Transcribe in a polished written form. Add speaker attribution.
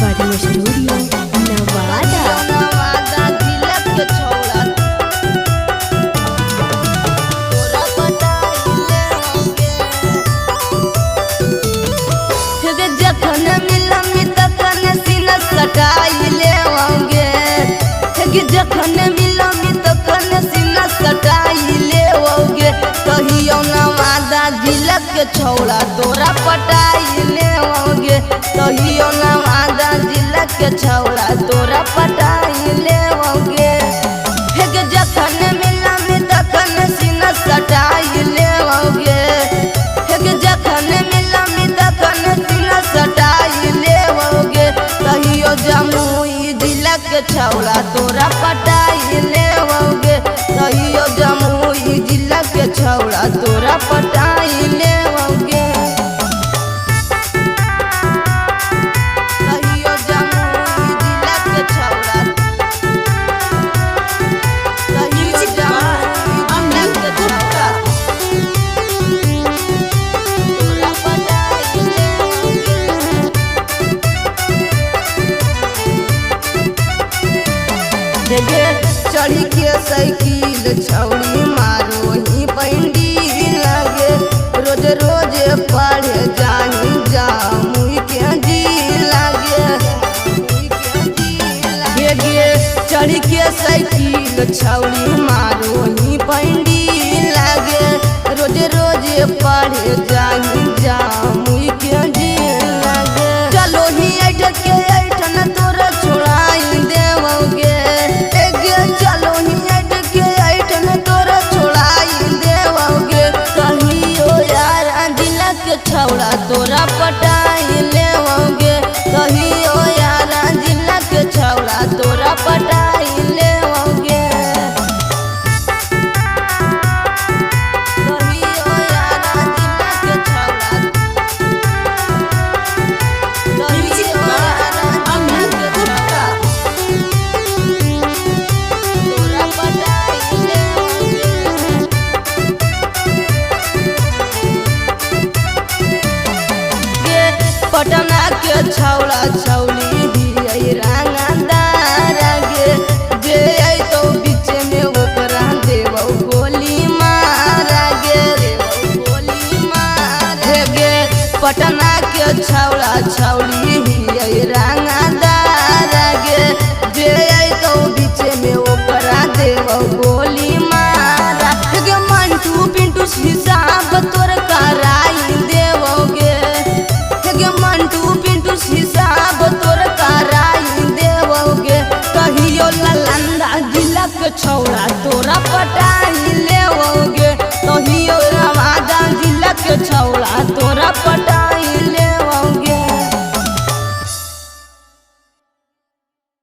Speaker 1: Recording studio Nawada.
Speaker 2: जखन मिलमी तखन सीना सटाई लेवोगे, जखन मिलमी तखन सीना सटाई लेवोगे। कहियो नवादा जिला के छौड़ा तोरा पटाई लेवोगे, कहियो नवादा जिला के छौड़ा तोरा पटाई लेवोगे। जखन मिलमी तखन सीना सटाई लेवोगे, जखन मिलमी तखन सीना सटाई लेवोगे। कहियो जमुई जिला के छौड़ा तोरा पटाई लेवोगे, कहियो जमुई जिला के छौड़ा तोरा पटाई लेवोगे। कहियो जमुई जिला के छौड़ा, कहियो जमुई जिला के छौड़ा तोरा पटाई लेवोगे। चढ़ी के साइकिल छौड़ी मारो ही पंडी लगे, रोज रोज पढ़े जानी जामुई के जी लगे। चढ़ी के साइकिल छौड़ी मारो ही पंडी लगे, रोज रोज पढ़े जानी जामुई के जी लगे। चलो ही ऐठ के ऐठन तोरा छोड़ाई देवोगे, चलो ही ऐठ के ऐठन तोरा छोड़ाई देवोगे। कहियो यारा जिला के छौड़ा तोरा पटाई लेवोगे, कहियो यारा जिला के छौड़ा तोरा पटाई लेवोगे। कहियो यारा जिला के छौड़ा, कहियो यारा जिला के छौड़ा तोरा पटाई लेवोगे। पटना के छौड़ा छौली ही रंगदार गे, जे आई तो बीच में ओकरा देवो गोली मार गे, गोली मार गे। पटना के छौड़ा छौली ही रंगदार गे, जे आई तो बीच में ओकरा देवो गोली मार गे। मंटू पिंटू हिसाब तोर कराई देवोगे, मंटू पिंटू हिसाब तोर कराई देवोगे। कहियो नालंदा जिला के छौड़ा तोरा पटाई